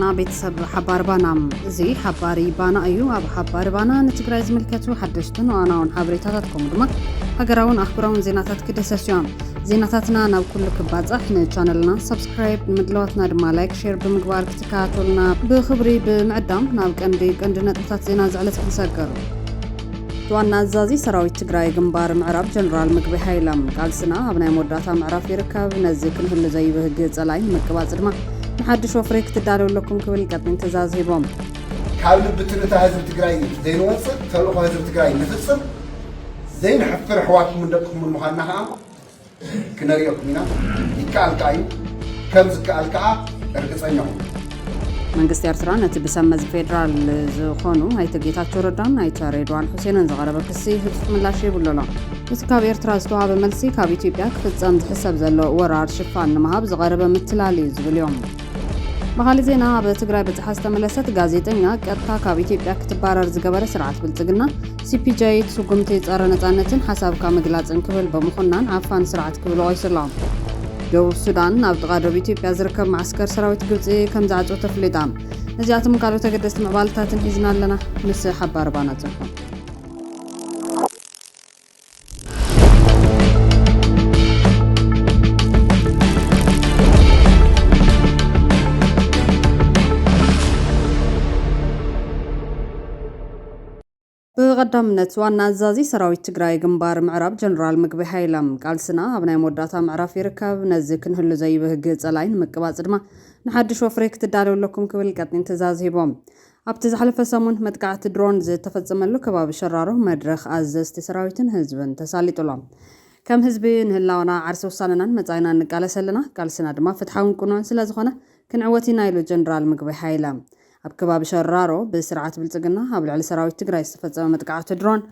سلامنا بيتسب حبار بانام زي حباري بانا أيو أب حبار بانا نتقرأ زملكتو حدشتن وأنا ونحبريتاتكم دما هقراون أخبرون زيناتات كدساسيون زيناتاتنا ناو كل كبات احنا channelنا سبسكرايب مدلواتنا دما لايك شير بمقبار كتكاتولنا بخبري بمعدام ناو كندي نتبتات زينا زعلت كنساقر توان عزازي سراويت تقراي جنبار معراب جنرال مكبي حيلم قالسنا ابناي موداتا معرف يركب نزيكن هل زي بهجيز الاين مكبات دما محدش وفريك تدارو لكم كبل قطن تزاز هيبوم كابل بتنتا هزب تقراي زين وصل تلوخ هزب تقراي نفصل زين حفر حواكم من دقكم المهنها كنريكم هنا يكالكايو كمز كالكا ارقصنيهم መንግስት ኤርትራ ነቲ ብሰመዝ ፌደራል ዝኾኑ አይተጌታቸው ረዳን አይተሬድዋን ሁሴንን ዘቀረበ ክሲ ህዝብ ምላሽ ይብሎላ እስካብ ኤርትራ ዝተዋበ መልሲ ካብ ኢትዮጵያ ክፍጸም ዝሕሰብ ዘሎ ወራር ሽፋን ንምሃብ ዘቀረበ ምትላል ይዝብልዮም በኻሊ ዜና በትግራይ በጽሐስ ተመለሰት ጋዜጠኛ ቀጥታ ካብ ኢትዮጵያ ክትባረር ዝገበረ ስርዓት ብልጽግና ሲፒጄ ትሱጉምቲ ጸረ ነጻነትን ሐሳብካ መግላጽን ክብል በመኾናን አፋን ስርዓት ክብል ወይስላም ደቡብ ሱዳን ናብ ተቃደብ ኢትዮጵያ ዝርከብ ማዕስከር ሰራዊት ግብጽ ከም ዛዕጾ ተፍሊጣ ነዚያቱም ካልኦት ተገደስቲ ምዕባልታትን ሒዝና ኣለና ምስ ሓባር ባና ጽፎ بقدمنا وانا عزازي سراويت تقراي جنبار معراب جنرال مكبي حيلم قالسنا ابناي موداتا معرف يركب نزيكن هلو زي بهجيز الاين مكبات دما نحدش وفريك تدارو لكم كبل قطن تزاز هيبوم ابتز حلف سمون مدقعت درون زي تفصملو كباب شرارو مدرخ عززتي سراويتن حزبن تساليطلهم كم حزبي نهلاونا عرس وصاننا مصاينا نقالسلنا قالسنا دما فتحون كونون سلازخونه كنعوتي نايلو جنرال مكبي حيلم أبكباب شرارو بسرعة بلتقنا قبل على سراويت تقرأ استفزوا متقعة درون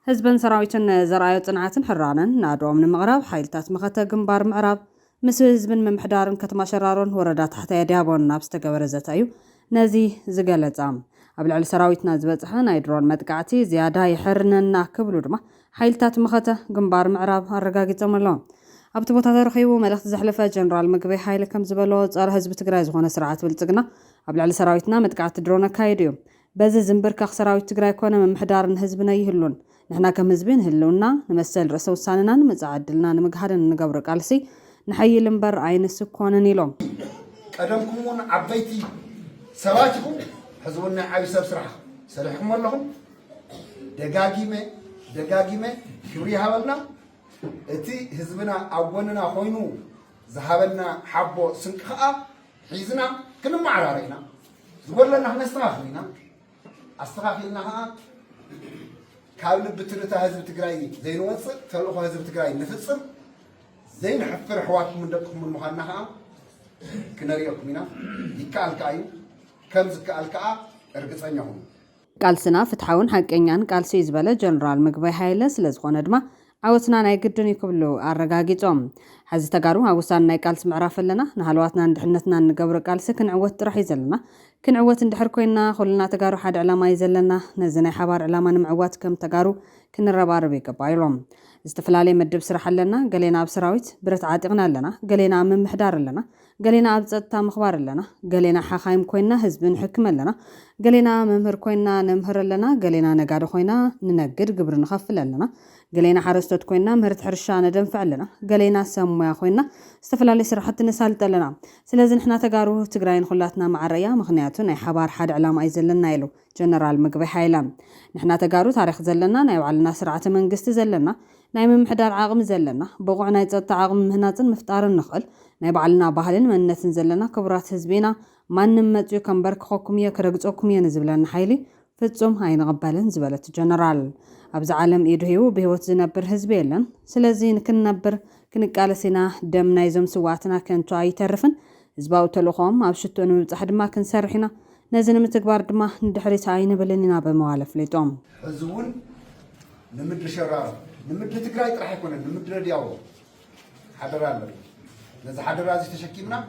حزبن سراويتن زرايو صنعاتن حرانا نادو من المغرب حيلتات مخته جنبار معراب مسو حزبن من محدارن كتما شرارون وردات تحت يديابون نابس تقبر زتايو نازي زقالتام قبل على سراويتنا زبطحنا نايدرون متقعتي زيادة يحرننا كبلو دما حيلتات مخته جنبار معراب هالرقاقي تملون أبتي بوتا ترخيو ملخت زحلفة جنرال مكبي حيلة كم زبالو صار حزب تقرأ زغونا سرعات بلتقنا قبل على سراويتنا متقعت درونا كايديو بزي زنبركا سراويت تقرأ كونا من محدارن حزبنا يهلون نحنا كمزبين هلونا نمثل رسو ساننا نمزعدلنا نمقهدن نقبر قالسي نحيي لنبر عين السكونا نيلوم قدمكمون عبيتي سراتكم حزبنا عاوي سرحة سرحكم اللهم دقاقيمة كبري هابلنا اتي حزبنا أولنا خوينو ذهبنا حبو سنكخاء حيزنا كنا معرارينا زبور لنا احنا استغاخلنا كابل بتنتا حزب تقراي زين وصل تلوخو حزب تقراي نفصل زين حفر حواكم من دقكم المهنها كنريكم هنا يكالكايو كمز كالكا ارقصنيهم قالسنا فتحون حقኛን ቃልሲ ዝበለ ጀነራል ምግበይ ሃይለ ስለዝኾነ ድማ عاوتنا ناي قدن يكبلو الرقاقيتهم حزي تقارو عاوسان ناي قالس معراف لنا نهالواتنا ندحنتنا نقبر قالس كنعوت رح يزلنا كنعوت ندحر كوينا خلنا تقارو حد علامة يزلنا نزناي حبار علامة نمعوات كم تقارو كن الربار بيقبايلهم استفلالي مدب سرح لنا قلينا بسراويت برت عاتقنا لنا قلينا من محدار لنا قلينا بزدتا مخبار لنا قلينا حخايم كوينا حزبن حكم لنا قلينا ممهر كوينا نمهر لنا قلينا نقارو خوينا ننقر قبر نخفل لنا قلينا حرستوت كوينا مهرت حرشانا دنفع لنا قلينا سمويا خوينا استفلالي سرحت نسالت لنا سلازن احنا تقارو تقراين خلاتنا مع الريا مخنياتو ناي حبار حد علامة يزلنا يلو جنرال مقبي حيلام نحنا تقارو تاريخ زلنا ناي وعلنا سرعة منقست زلنا ناي ممحدار عاقم زلنا بقوعنا يتزدت عاقم مهناتن مفتار النخل ناي بعلنا باهلين مننتن زلنا كبرات حزبينا ما نمتجو كمبرك خوكمية كرقصوكمية نزبلان حيلي فتصوم هاي نغبالن زبالة جنرال أبز عالم إيدهيو بهوت زنبر حزبيلن سلازين كنبر كنقالسينا دمنا يزم سواتنا كنتو أي ترفن زباو تلوخوم أبشتو أنو تحد ما كنسرحنا نازن متكبار دما ندحري تعاين بلننا بموالف ليتوم حزون نمد شرار نمد تقراي راح يكون نمد دياو حضر الله لذا حضر رازي تشكيمنا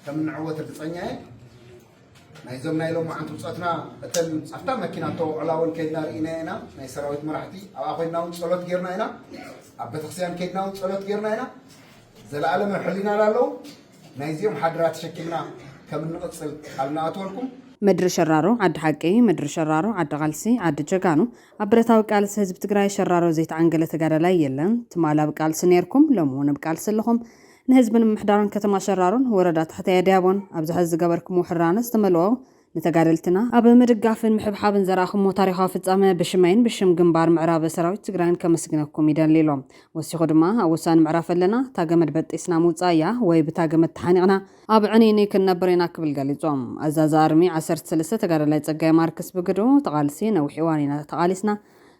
كم نعوت التصنيع نايزم نايلو ما أنتم صوتنا أتل أفتح مكينة تو علاون كيدنا رئينا هنا ناي سراويت مرحتي أو أخوينا ونصلت غيرنا هنا أبت خسيان كيدنا ونصلت غيرنا هنا زل العالم حلينا لالو نايزيهم حضرات تشكيمنا كم نقصل قالنا أتولكم مدر شرارو عد حقي مدر شرارو عد غلسي عد جغانو أبرتاو قالس هزب تقراي شرارو زيت عنقلة تقارا يلن تمالا بقالس نيركم لمون بقالس لهم نهزبن محدارن كتما شرارون وردات حتى يدابون أبزحز قبركم وحرانس تملوو نتقارلتنا أب مدقافن محبحابن زراخم وتاريخا فتصامة بشمين بشم جنبار معراب سراوي تقراين كمسكنكم يدان ليلوم وسيخو دما أوسان معراف لنا تاقمد بد إسنامو تايا ويبتاقمد تحانيقنا أب عنيني كنبرينا قبل قاليزوم أزاز آرمي عسرت سلسة تقارل تقاي ماركس بقدو تقالسين وحيوانينا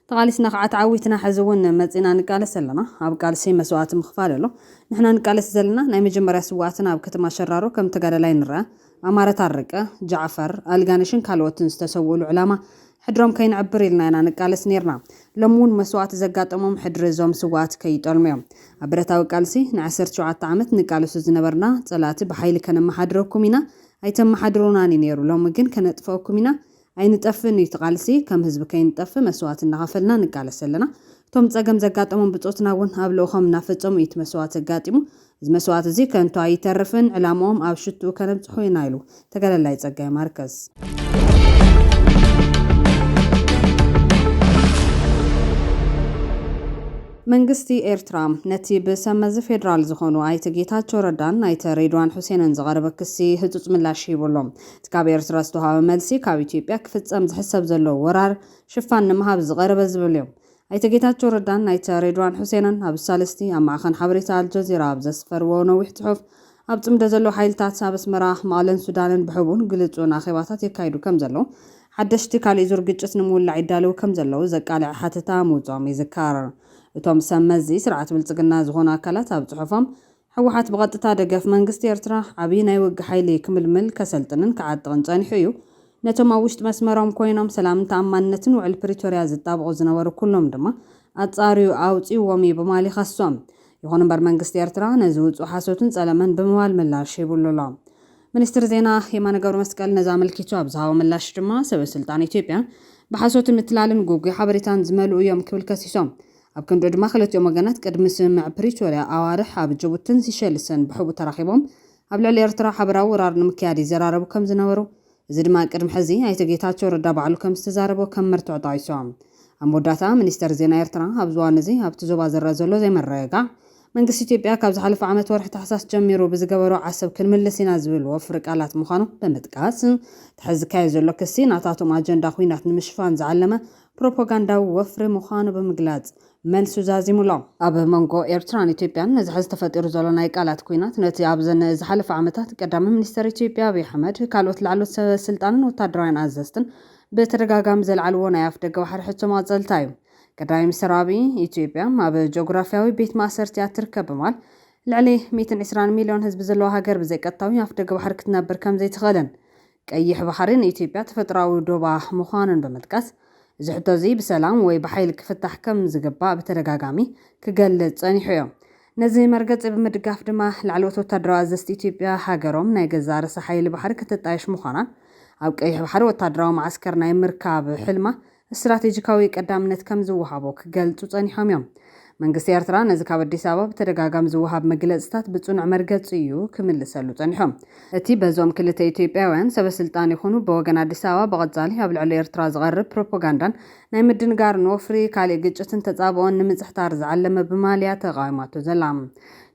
تقالسنا قعت عويتنا حزون مزينا نقالس لنا أب قالسي مسوات مخفاللو نحنا نقالس زلنا نايم جمرا سواتنا أب كتما شرارو كم تقارلين را أمارة الرقة جعفر ألقانشن كالوتن استسووا علامة حدرهم كين عبريلنا أنا نقالس نيرنا لمون مسوات زقات أمم حدر زوم سوات كي طالميهم عبرتاو قالسي نعسر شعات عمت نقالس زنبرنا صلاتي بحيل كان محدروكمينا أي تم محدرونا نيرو لو ممكن كانت فوقكمينا أي نتقفن يتقالسي كم هزب كين نتقف مسوات نغفلنا نقالس لنا توم تساقم زقات أمم بتوتنا ون هابلوخم نافتهم يتمسوات زقاتيمو مسوات زي كانتو يترفن علامهم أو شتو كانت تحوي نايلو تقال الله يتساقى ماركز መንግስቲ ኤርትራ ነቲ ብሰመዝ ፌደራል ዝኾኑ ኣይተ ጌታቸው ረዳን ኣይተ ሬድዋን ሁሴንን ዝቐረበ ክሲ ህጹጽ ምላሽ ሂቦሎም ትካብ ኤርትራ ዝተውሃበ መልሲ ካብ ኢትዮጵያ ክፍጸም ዝሕሰብ ዘሎ ወራር ሽፋን ንምሃብ ዝቐረበ ዝብል እዮም ኣይተ ጌታቸው ረዳን ኣይተ ሬድዋን ሁሴንን ኣብ ሳልስቲ ኣብ ማእኸን ሓበሬታ አልጀዚራ ኣብ ዘስፈርዎ ነዊሕ ጽሑፍ ኣብ ጽምደ ዘሎ ሓይልታት ኣብ ኣስመራ መቐለን ሱዳንን ብሕቡን ግልጹን ኣኼባታት የካይዱ ከም ዘለዉ ሓደሽቲ ካልእ ዙር ግጭት ንምውላዕ ይዳለዉ ከም ዘለዉ ዘቃልዕ ሓተታ ምውጾም ይዝካር እቶም ሰመዚ ስርዓት ብልጽግና ዝኾኑ ኣካላት ኣብ ጽሑፎም ሕወሓት ብቐጥታ ደገፍ መንግስቲ ኤርትራ ዓብዪ ናይ ውጊ ሓይሊ ክምልምል ከሰልጥንን ክዓጥቕን ጸኒሑ እዩ ነቶም ኣብ ውሽጢ መስመሮም ኮይኖም ሰላምን ተኣማንነትን ውዕል ፕሪቶርያ ዝጣብቑ ዝነበሩ ኩሎም ድማ ኣጻርዩ ኣውፂዎም እዩ በማል ይኸሶም ይኹን እምበር መንግስቲ ኤርትራ ነዚ ውፁእ ሓሶትን ጸለመን ብምባል ምላሽ ይብሉ ኣሎ ሚኒስትር ዜና የማነ ገብረ መስቀል ነዚ ኣመልኪቱ ኣብ ዝሃቦ ምላሽ ድማ ሰበስልጣን ኢትዮጵያ ብሓሶትን ምትላልን ጉጉይ ሓበሬታን ዝመልኡ እዮም ክብል ከሲሶም ኣብ ክንዶ ድማ ክልቲኦም ወገናት ቅድሚ ስምምዕ ፕሪቶርያ ኣዋርሕ ኣብ ጅቡትን ሲሸልስን ብሕቡእ ተራኺቦም ኣብ ልዕሊ ኤርትራ ሓበራዊ ወራር ንምክያድ ይዘራረቡ ከም ዝነበሩ እዚ ድማ ቅድሚ ሕዚ ኣይተ ጌታቸው ረዳ ባዕሉ ከም ዝተዛረቦ ከም መርትዖ ጠቒሶም ኣብ መወዳእታ ሚኒስተር ዜና ኤርትራ ኣብ ዝዋን እዚ ኣብቲ ዞባ ዝረአ ዘሎ ዘይመረጋዕ መንግስቲ ኢትዮጵያ ካብ ዝሓለፈ ዓመት ወርሒ ታሕሳስ ጀሚሩ ብዝገበሮ ዓሰብ ክንምልስ ኢና ዝብል ወፍሪ ቃላት ምዃኑ ብምጥቃስ ትሕዚ ዝካየድ ዘሎ ክሲ ናታቶም ኣጀንዳ ኩናት ንምሽፋን ዝዓለመ ፕሮፓጋንዳዊ ወፍሪ ምዃኑ ብምግላጽ መልሱ ዛዚሙሎ ኣብ መንጎ ኤርትራን ኢትዮጵያን ነዚ ሕዚ ተፈጢሩ ዘሎ ናይ ቃላት ኩናት ነቲ ኣብ ዝሓለፈ ዓመታት ቀዳሚ ሚኒስተር ኢትዮጵያ አብይ ኣሕመድ ካልኦት ላዕሎት ሰበስልጣንን ወታደራውያን ኣዘዝትን ብተደጋጋሚ ዘልዓልዎ ናይ ኣፍ ደገ ባሕሪ ሕቶ ማዕጸልታ እዩ ቀዳሚ ሚኒስተር አብይ ኢትዮጵያ ኣብ ጂኦግራፊያዊ ቤት ማእሰርቲ ትርከብ በማል ልዕሊ 120 ሚልዮን ህዝቢ ዘለዎ ሃገር ብዘይቀጥታዊ ኣፍ ደገ ባሕሪ ክትነብር ከም ዘይትኽእልን ቀይሕ ባሕሪን ኢትዮጵያ ተፈጥሮአዊ ዶባ ምዃኑን በመጥቃስ እዚ ሕቶ እዚ ብሰላም ወይ ብሓይሊ ክፍታሕ ከም ዝግባእ ብተደጋጋሚ ክገልጽ ጸኒሑ እዩ ነዚ መርገጽ ብምድጋፍ ድማ ላዕለዎት ወታደራዊ ኣዘዝቲ ኢትዮጵያ ሃገሮም ናይ ገዛ ርእሰ ሓይሊ ባሕሪ ክትጣየሽ ምዃናን ኣብ ቀይሕ ባሕሪ ወታደራዊ ማዓስከር ናይ ምርካብ ሕልማ استراتيجيكاوي قدامነት ከም ዝወሃቦ ክገልጹ ጸኒሖም እዮም መንግስቲ ኤርትራ ነዚ ካብ አዲስ አበባ በተደጋጋሚ ዝወሃብ መግለጽታት ብጽኑዕ መርገጽ እዩ ክምልሰሉ ጸኒሖም እቲ በዞም ክልተ ኢትዮጵያውያን ሰበስልጣን ይኹኑ በወገን አዲስ አበባ በቀጻሊ ኣብ ልዕሊ ኤርትራ ዝቐርብ ፕሮፓጋንዳን ናይ ምድንጋር ንወፍሪ ካልእ ግጭትን ተጻብኦን ንምጽሕታር ዝዓለመ ብማልያ ተቃይማቶ ዘላም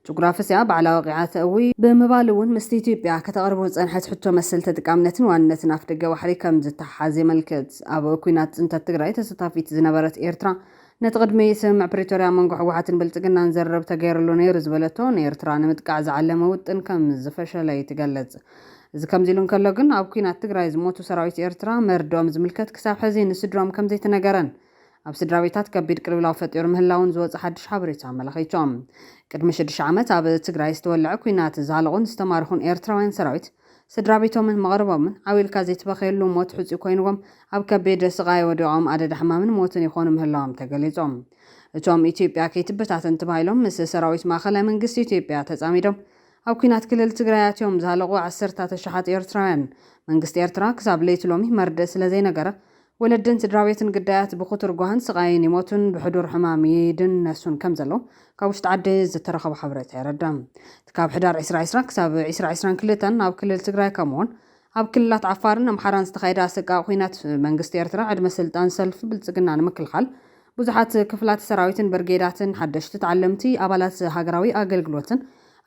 ጂኦግራፊያ ባዕላዊ ቂዓተ እዊ ብምባል እውን ምስቲ ኢትዮጵያ ከተቀርቡ ጸንሐት ሕቶ መሰል ተጠቃምነትን ዋንነትን ኣፍ ደገ ባሕሪ ከም ዝተሓሓዘ መልክት ኣብ ኩናት ጽንተት ትግራይ ተሳታፊት ዝነበረት ኤርትራ ነቲ ቅድሚ ስምምዕ ፕሪቶርያ መንጎ ሕወሓትን ብልጽግናን ዘረብ ተገይሩሉ ነይሩ ዝበለቶ ንኤርትራ ንምጥቃዕ ዝዓለመ ውጥን ከም ዝፈሸለ ትገልጽ እዚ ከምዚ ኢሉ እንከሎ ግን ኣብ ኩናት ትግራይ ዝሞቱ ሰራዊት ኤርትራ መርዶም ዝምልከት ክሳብ ሕዚ ንስድሮም ከም ዘይተነገረን ኣብ ስድራቤታት ከቢድ ቅልውላው ፈጢሩ ምህላውን ዝወጽእ ሓድሽ ሓበሬታ ኣመላኺቶም ቅድሚ 6 ዓመት ኣብ ትግራይ ዝተወልዐ ኩናት ዛልቑን ዝተማርኹን ኤርትራውያን ሰራዊት ስድራቤቶምን መቕረቦምን ዓዊልካ ዘይተበኸየሉ ሞት ሕፁ ኮይንዎም ኣብ ከቢድ ስቃይ ወዲቖም ኣደዳ ሕማምን ሞትን ይኾኑ ምህላዎም ተገሊጾም እቶም ኢትዮጵያ ከይትበታተን ተባሂሎም ምስ ሰራዊት ማእኸላይ መንግስቲ ኢትዮጵያ ተጻሚዶም ኣብ ኩናት ክልል ትግራይ ኣትዮም ዝሃለቑ 10 ተሸሓት ኤርትራውያን መንግስቲ ኤርትራ ክሳብ ለይቲ ሎሚ መርድእ ስለ ዘይነገረ ولدن سدراويتن قدايات بخطر قوهن سقاين يموتن بحضور حمام يدن نسون كمزلو كاوشت عدي زترخب حبرت يردم تكاب حدار 2020 كساب 2020 كلتن أو كل تجراي كمون أب كلات عفارن أمحران استخيدا سقا خوينات منغست إرترا عد مسلطان سلف بلتسقنا نمكل خال بزحات كفلات سراويتن برقيداتن حدشت تعلمتي أبالات هاقراوي أقلقلوتن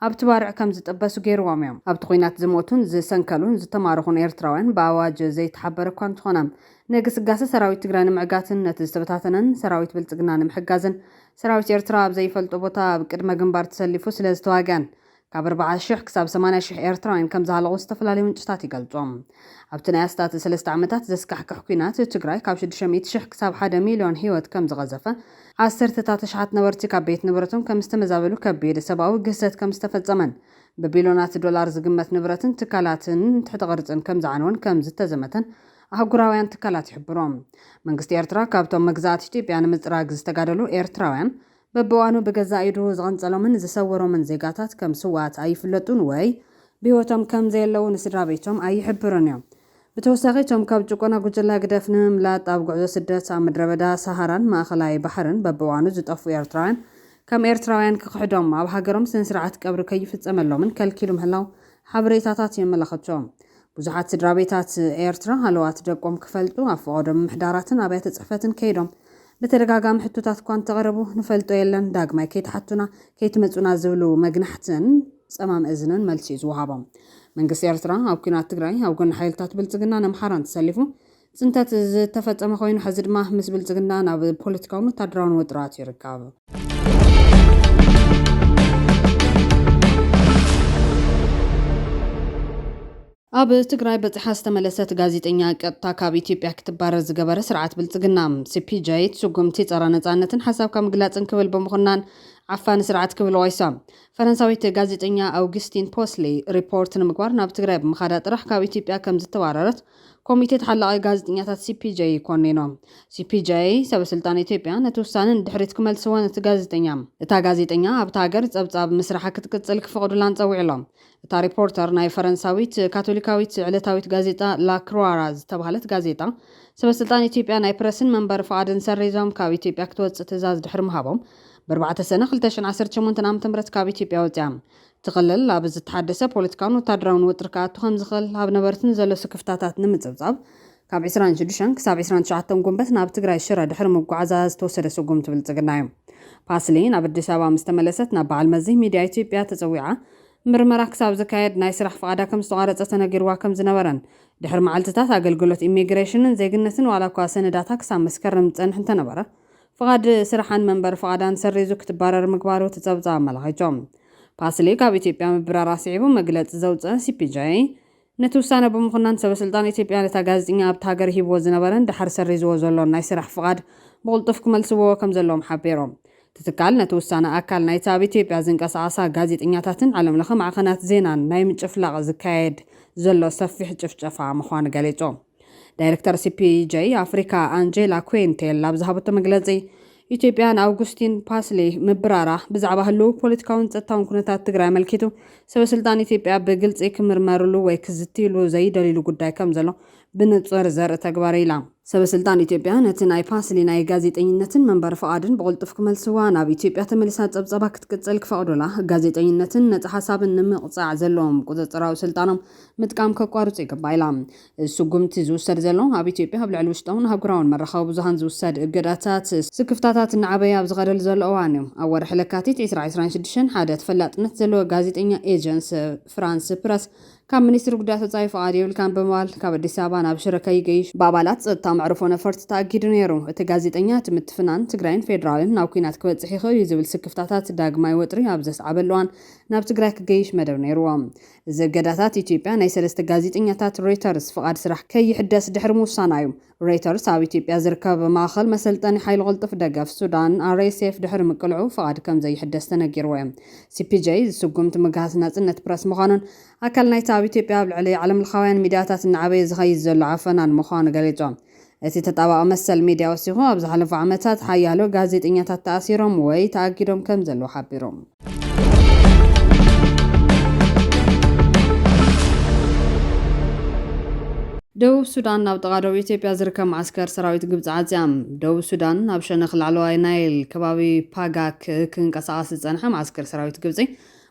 أب تبارع كم زتقبسو غيروام يوم أب تقوينات زموتون زسنكلون زتمارخون إرتراوين باواج زيت حبر كوانت خونام نقص قاسة سراويت تقران معقاتن نتزتبتاتنن سراويت بلتقنان محقازن سراويت إرتراب زي فلطبوتا بقدمة جنبار تسلفو سلازتواغان كاب 4,000 كساب 8,000 إرتراوين كم زهالغو استفلالي منشتاتي قلتوم أبتنا يستات 3 عمتات زسكحك حكوينات تقراي كاب 600,000 كساب 1 مليون هيوت كم زغزفة عسرت تاتشحات نبرتي كاب بيت نبرتهم كم استمزابلو كبير سباو قسات كم استفد زمن ببيلونات دولار زقمت نبرتن تكالاتن تحت غرزن كم زعنون كم زتزمتن أهجراويان تكالات يحبرهم منقست إرترا كابتم مجزات إثيوبيا نمزراق زتقادلو إرتراويان ببوانو بجزائرو زغنصلو من زسورو من زيقاتات كم سوات أي فلتون وي بيوتم كم زيلو نسرابيتهم أي يحبرون بتوساقيتهم كابجوكونا قجلا قدفنم لا طابقعو سدات مدربدا سهران ما خلاي بحرن ببوانو زتقفو إرتراويان كم إرتراويان كقحدهم أو حقرهم سنسرعات كبر كيف تسملو من كالكيلو مهلاو حبريتاتات يملخطشوم بزحات سدرابيتات إرترا هلوات دقوم كفلتو أفقودم محداراتن أبيت صحفتن كيدوم بترقاقام حتوتات كوان تغربو نفلتو يلن داقماي كيت حتونا كيت مزونا زولو مقنحتن سأمام إذنن ملسيز وهابم منقس إرترا أو كينات تقراي أو كن حيلتات بلتقنا نمحاران تسلفو سنتات تفت أمخوين حزد ماه مس بلتقنا ناب بوليتيكاون وتدرون وطرات يركابو أب تقراي بتحاس تملست غازيتنيا قطا كاب إثيوبيا كتبارر زغبره سرعت بلتقنا سي بي جي تسقمتي صرا نصانتن حساب كم غلاصن كبل بمخنان عفان سرعت كبل وايسام فرنساويت غازيتنيا أوغستين بوسلي ريبورت نمغوار ناب تقراي بمخادا طرح كاب إثيوبيا كم زتواررت كوميتي تحلقاي غازيتنياتات سي بي جي كونينو سي بي جي سب سلطان إثيوبيا نتوسانن دحريت كمل سوان غازيتنيا اتا غازيتنيا ابتا هاجر صبصاب مسرحه كتقصل كفقدولان صويعلهم اتا ريبورتر ناي فرنساويت كاثوليكاويت علتاويت غازيتا لا كروارز تبهلت غازيتا سب سلطان إثيوبيا ناي برسن منبر فادن سريزوم كاب إثيوبيا كتوص تزاز دحر مهابهم ب4 سنه 2018 عام تمرت كاب إثيوبيا وزام تقلل لابز تحدث بوليتيكاون وتدرون وتركات تخم زخل هاب نبرتن زلو سكفتاتات نمصبصاب كاب 26 كساب 29 قنبت ناب تقراي شرا دحر مقعزاز توسد سقوم تبلصقنايم باسلين اب አዲስ አበባ مستملست نبع المزي ميديا إثيوبيا تزويعه مرمرا كساب زكايد ناي سرح فقادا كم استغارص تنغيروا كم زنبرن دحر معلتታት አገልግሎት ኢሚግሬሽንን ዜግነትን ዋላ ኳ ሰነዳታ ክሳብ መስከረም ጽንሕ ተነበረ فقاد سرحان منبر فقادان سريزو كتبارر مغبارو تزبዛ ملخيجوم ፓስሌ ካብ ኢትዮጵያ ምብራራ ሲዒቡ መግለጽ ዘውፀ ሲፒጃይ ነትውሳነ በመኾናን ሰበስልጣን ኢትዮጵያ ለታ ጋዜጠኛ ኣብታ ሃገር ሂቦ ዝነበረን ድሓር ሰሪዝዎ ዘሎ ናይ ስራሕ ፍቃድ ብቁልጡፍ ክመልስዎ ከም ዘለዎም ሓቢሮም ትትካል ነትውሳነ ኣካል ናይ ታብ ኢትዮጵያ ዝንቀሳቐሳ ጋዜጠኛታትን ዓለም ለኸ ማዕኸናት ዜናን ናይ ምጭፍላቕ ዝካየድ ዘሎ ሰፊሕ ጭፍጨፋ ምዃኑ ገሊጾም ዳይሬክተር ሲፒጃይ ኣፍሪካ አንጀላ ኩንቴል ኣብ ዝሃበቶ መግለጺ ኢትዮጵያን አውጉስቲን ፓስሌ ምብራራ ብዛዕባ ህልው ፖለቲካውን ጸጥታውን ኩነታት ትግራይ መልኪቱ ሰበስልጣን ኢትዮጵያ በግልጽ ክምርመርሉ ወይ ክዝትሉ ዘይደሊሉ ጉዳይ ከም ዘሎ ብንጹር ዘርኢ ተግባር ኢላ ሰበስልጣን ኢትዮጵያ ነቲ ናይ ፓስሌ ናይ ጋዜጠኝነትን መንበር ፍቃድን ብቁልጡፍ ክመልስዋ ናብ ኢትዮጵያ ተመልሳ ጸብጸባ ክትቅጽል ክፈቅዱላ ጋዜጠኝነትን ነፃ ሓሳብን ንምቕጻዕ ዘለዎም ቁጥጥራዊ ስልጣኖም ምጥቃም ከቋርጹ ይግባ ኢላ ስጉምቲ ዝውሰድ ዘሎ ኣብ ኢትዮጵያ ኣብ ልዕሊ ውሽጣውን ሃገራውን መራኸቢ ብዙሃን ዝውሰድ እገዳታት ስክፍታታት ንዓበይ ኣብ ዝቐደል ዘሎ እዋን እዩ ኣብ ወርሒ ለካቲት 2026 ሓደ ተፈላጥነት ዘለዎ ጋዜጠኛ ኤጀንስ ፍራንስ ፕረስ ካብ ሚኒስትሪ ጉዳያት ወጻኢ ፍቃድ የብልካን ብምባል ካብ ኣዲስ ኣበባ ናብ ሽረ ከይገይሽ ብኣባላት ጸጥታ መዕርፎ ነፈርቲ ተኣጊዱ ነይሩ እቲ ጋዜጠኛ ትምትፍናን ትግራይን ፌደራልን ናብ ኩናት ክበጽሕ ይኽእል እዩ ዝብል ስክፍታታት ዳግማይ ወጥሪ ኣብ ዘስዓበሉ እዋን ናብ ትግራይ ክገይሽ መደብ ነይሩዎም እዚ እገዳታት ኢትዮጵያ ናይ ሰለስተ ጋዜጠኛታት ሮይተርስ ፍቃድ ስራሕ ከይሕደስ ድሕሪ ምውሳና እዩ ሮይተርስ ኣብ ኢትዮጵያ ዝርከብ ማእኸል መሰልጠኒ ሓይሊ ቅልጡፍ ደገፍ ሱዳን RSF ድሕሪ ምቅልዑ ፍቃድ ከም ዘይሕደስ ተነጊርዎ እዩ ሲፒጄይ ዝስጉምቲ ምግሃት ናጽነት ፕረስ ምዃኑን ኣካል ናይቲ ኣብ ኢትዮጵያ ኣብ ልዕሊ ዓለም ለኻውያን ሚድያታት ንዓበይ ዝኸይድ ዘሎ ዓፈናን ምዃኑ ገሊጾም እቲ ተጣባቂ መሰል ሚድያ ወሲኹ ኣብ ዝሓለፉ ዓመታት ሓያሎ ጋዜጠኛታት ተኣሲሮም ወይ ተኣጊዶም ከም ዘለዉ ሓቢሮም ደቡብ ሱዳን ናብ ጥቓ ደቡብ ኢትዮጵያ ዝርከብ ማዕስከር ሰራዊት ግብፂ ዓፅያም ደቡብ ሱዳን ናብ ሸነኽ ላዕለዋይ ናይል ከባቢ ፓጋክ ክንቀሳቐስ ዝጸንሐ ማዕስከር ሰራዊት ግብፂ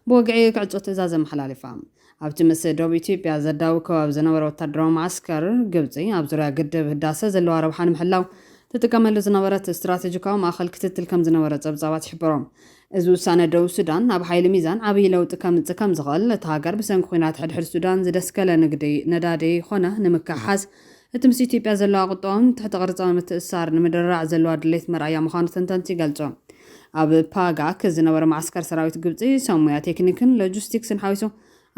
ብወግዒ ክዕጾ ትእዛዝ ኣመሓላሊፋ ኣብቲ ምስ ደቡብ ኢትዮጵያ ዘዳዊ ከባቢ ዝነበረ ወታደራዊ ማዕስከር ግብፂ ኣብ ዙርያ ግድብ ህዳሴ ዘለዋ ረብሓ ንምሕላው ትጥቀመሉ ዝነበረት ስትራቴጂካዊ ማእኸል ክትትል ከም ዝነበረ ጸብጻባት ይሕብሮም። እዚ ውሳነ ደቡብ ሱዳን ኣብ ሓይሊ ሚዛን ዓብዪ ለውጢ ከምጽእ ከም ዝኽእል እቲ ሃገር ብሰንኪ ኩናት ሕድሕድ ሱዳን ዝደስከለ ንግዲ ነዳዲ ኮነ ንምክሓዝ እቲ ምስ ኢትዮጵያ ዘለዋ ቁጠባውን ትሕቲ ቅርጻዊ ምትእስሳር ንምድራዕ ዘለዋ ድሌት መርኣያ ምዃኑ ተንተንቲ ይገልጾ። ኣብ ፓጋክ ዝነበረ ማዕስከር ሰራዊት ግብፂ ሰሙያ ቴክኒክን ሎጂስቲክስን ሓዊሱ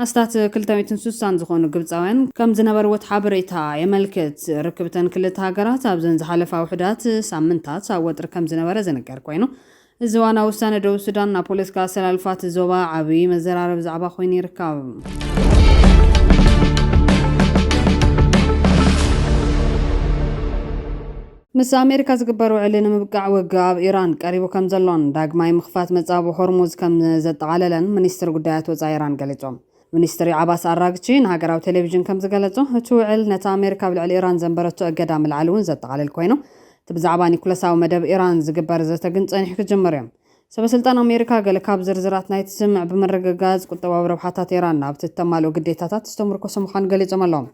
ኣስታት 260 ዝኾኑ ግብፃውያን ከም ዝነበርዎት ሓበሬታ የመልክት። ርክብተን ክልተ ሃገራት ኣብዘን ዝሓለፋ ውሕዳት ሳምንታት ኣብ ወጥሪ ከም ዝነበረ ዝነገር ኮይኑ እዚ ዋና ውሳነ ደቡብ ሱዳን ናብ ፖለቲካ ኣሰላልፋት ዞባ ዓብዪ መዘራረብ ዛዕባ ኮይኑ ይርከብ። ምስ ኣሜሪካ ዝግበር ውዕሊ ንምብቃዕ ውግእ ኣብ ኢራን ቀሪቡ ከም ዘሎን ዳግማይ ምኽፋት መጻብ ሆርሙዝ ከም ዘጠቓለለን ሚኒስትር ጉዳያት ወጻኢ ኢራን ገሊጾም። ሚኒስትሪ ዓባስ ኣራግቺ ንሃገራዊ ቴሌቪዥን ከም ዝገለጾ እቲ ውዕል ነቲ ኣሜሪካ ብልዕሊ ኢራን ዘንበረቶ እገዳ ምልዓል እውን ዘጠቓልል ኮይኑ እቲ ብዛዕባ ኒኩለሳዊ መደብ ኢራን ዝግበር ዘተ ግን ጸኒሑ ክጅምር እዮም። ሰበስልጣን ኣሜሪካ ገለ ካብ ዝርዝራት ናይቲ ስምዕ ብምርግጋዝ ቁጠባዊ ረብሓታት ኢራን ናብቲ እተማልኡ ግዴታታት ዝተመርኮሰ ምዃኑ ገሊጾም ኣለዎም።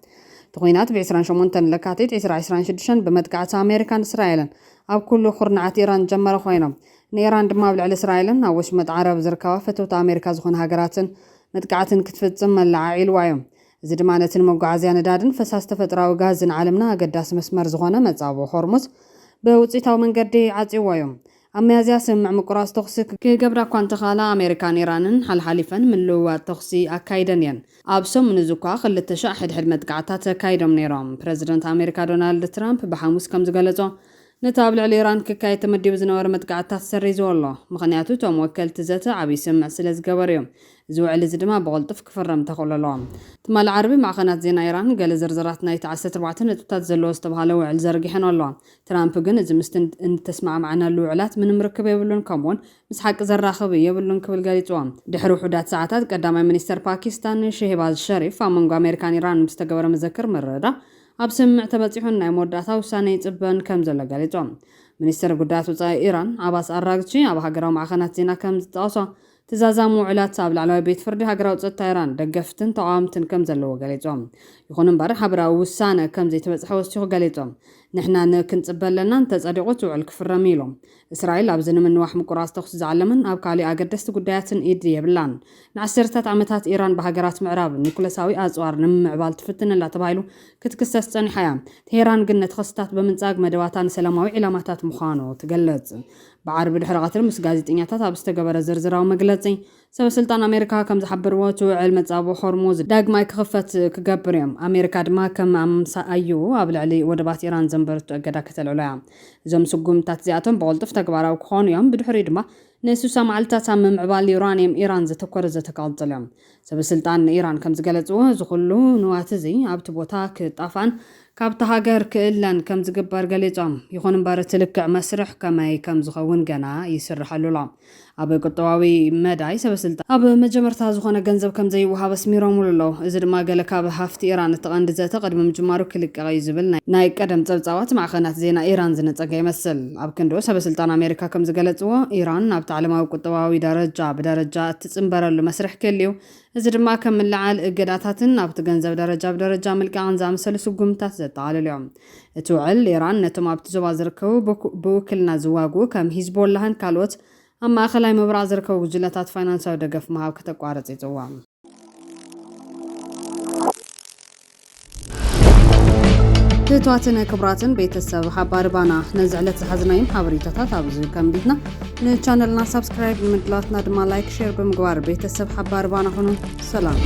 እቲ ኩናት ብ28 ለካቲት 2026 ብመጥቃዕቲ ኣሜሪካን እስራኤልን ኣብ ኩሉ ኩርናዓት ኢራን ጀመረ ኮይኖም ንኢራን ድማ ብልዕሊ እስራኤልን ኣብ ወሽመጥ ዓረብ ዝርከባ ፈተውቲ ኣሜሪካ ዝኾኑ ሃገራትን መጥቃዕትን ክትፍጽም መላዓዒልዋ እዮም። እዚ ድማ ነቲ ንመጓዓዝያ ነዳድን ፈሳሲ ተፈጥራዊ ጋዝን ዓለምና ኣገዳሲ መስመር ዝኾነ መጻብ ሆርሙዝ ብውፅኢታዊ መንገዲ ዓጺዎ እዮም። ኣብ መያዝያ ስምዕ ምቁራጽ ተኽሲ ክገብራ እኳ እንተኸኣላ ኣሜሪካን ኢራንን ሓልሓሊፈን ምልውዋጥ ተኽሲ ኣካይደን እየን። ኣብ ሰሙን እዚ እኳ 2,000 ሕድሕድ መጥቃዕታት ኣካይዶም ነይሮም። ፕረዚደንት ኣሜሪካ ዶናልድ ትራምፕ ብሓሙስ ከም ዝገለጾ ነቲ ኣብ ልዕሊ ኢራን ክካየድ ተመዲቡ ዝነበረ መጥቃዕታት ሰሪዝዎ ኣሎ። ምኽንያቱ እቶም ወከልቲ ዘተ ዓብዪ ስምዕ ስለ ዝገበሩ እዮም። እዚ ውዕሊ እዚ ድማ ብቕልጡፍ ክፍረም ተኽእሎ ኣለዎም። ትማሊ ዓርቢ ማዕኸናት ዜና ኢራን ገለ ዝርዝራት ናይቲ 14 ነጥብታት ዘለዎ ዝተባሃለ ውዕል ዘርጊሐን ኣለዋ። ትራምፕ ግን እዚ ምስቲ እንተስማዕማዕናሉ ውዕላት ምንም ርክብ የብሉን ከምኡውን ምስ ሓቂ ዘራኽብ የብሉን ክብል ገሊጽዎም። ድሕሪ ውሑዳት ሰዓታት ቀዳማይ ሚኒስተር ፓኪስታን ሼህባዝ ሸሪፍ ኣብ መንጎ ኣሜሪካን ኢራን ምስ ተገበረ መዘክር ምርድዳእ ኣብ ስምዕ ተበፂሑን ናይ መወዳእታ ውሳነ ይጽበን ከም ዘሎ ገሊጾም። ሚኒስትር ጉዳያት ወጻኢ ኢራን ዓባስ ኣራግቺ ኣብ ሃገራዊ ማዕኸናት ዜና ከም ዝጠቕሶ ትእዛዛም ውዕላት ኣብ ላዕለዋይ ቤት ፍርዲ ሃገራዊ ጸጥታ ኢራን ደገፍትን ተቃወምትን ከም ዘለዎ ገሊጾም። ይኹን እምበር ሓበራዊ ውሳነ ከም ዘይተበጽሐ ወሲኹ ገሊጾም። ንሕና ክንጽበ ኣለና እንተጸዲቑ እቲ ውዕል ክፍረም ኢሎም። እስራኤል ኣብዚ ንምንዋሕ ምቁራጽ ተኽሲ ዝዓለምን ኣብ ካሊእ ኣገደስቲ ጉዳያትን ኢድ የብላን። ንዓሰርታት ዓመታት ኢራን ብሃገራት ምዕራብ ኒኩለሳዊ ኣጽዋር ንምምዕባል ትፍትን ኣላ ተባሂሉ ክትክሰስ ጸኒሓ እያ። ቴሄራን ግን ነቲ ክስታት ብምንጻግ መደባታ ንሰላማዊ ዕላማታት ምዃኑ ትገልጽ። بعرب الحرقات مس ጋዜጠኛታት ኣብ ዝተገበረ ዝርዝራዊ መግለጺ ሰበስልጣን ኣሜሪካ ከም ዝሓበርዎ እቲ ውዕል መጻብ ሆርሙዝ ዳግማይ ክኽፈት ክገብር እዮም። ኣሜሪካ ድማ ከም ኣምሳኣዩ ኣብ ልዕሊ ወደባት ኢራን ዘንበረቱ እገዳ ከተልዕሎ እያ። እዞም ስጉምታት እዚኣቶም ብቕልጡፍ ተግባራዊ ክኾኑ እዮም። ብድሕሪ ድማ ንሱሳ መዓልትታት ኣብ ምምዕባል ዩራንየም ኢራን ዘተኮረ ዘተቃልጽል እዮም። ሰበስልጣን ኢራን ከም ዝገለጽዎ እዚ ኩሉ ንዋት እዚ ኣብቲ ቦታ ክጣፋን ካብቲ ሃገር ክእለን ከም ዝግበር ገሊጾም። ይኹን እምበር እቲ ልክዕ መስርሕ ከመይ ከም ዝኸውን ገና ይስርሐሉ ኣሎ። ኣብ ቁጠባዊ መዳይ ሰበስልጣን ኣብ መጀመርታ ዝኾነ ገንዘብ ከም ዘይወሃብ ኣስሚሮምሉ ኣለዉ። እዚ ድማ ገለ ካብ ሃፍቲ ኢራን እተቐንዲ ዘተ ቅድሚ ምጅማሩ ክልቀቕ እዩ ዝብል ናይ ቀደም ፀብፃባት ማዕኸናት ዜና ኢራን ዝነፀገ ይመስል። ኣብ ክንዶ ሰበስልጣን ኣሜሪካ ከም ዝገለጽዎ ኢራን ናብቲ ዓለማዊ ቁጠባዊ ደረጃ ብደረጃ እትጽንበረሉ መስርሕ ክህልዩ እዚ ድማ ከም ምልዓል እገዳታትን ናብቲ ገንዘብ ደረጃ ብደረጃ ምልቃዕን ዝኣመሰሉ ስጉምታት ዘጠቓልሉ እዮም። እቲ ውዕል ኢራን ነቶም ኣብቲ ዞባ ዝርከቡ ብውክልና ዝዋግኡ ከም ሂዝቦላህን ካልኦት ኣብ ማእኸላይ ምብራቕ ዝርከቡ ጉጅለታት ፋይናንሳዊ ደገፍ ምሃብ ከተቋርጽ ይጽዋዕ። ትሕትዋትን ክብራትን ቤተሰብ ሓባር ባና ነዚ ዕለት ዝሓዝናዮም ሓበሬታታት ኣብዚ ከምቢትና ንቻነልና ሳብስክራይብ ብምድላትና ድማ ላይክ ሼር ብምግባር ቤተሰብ ሓባር ባና ሁኑ። ሰላም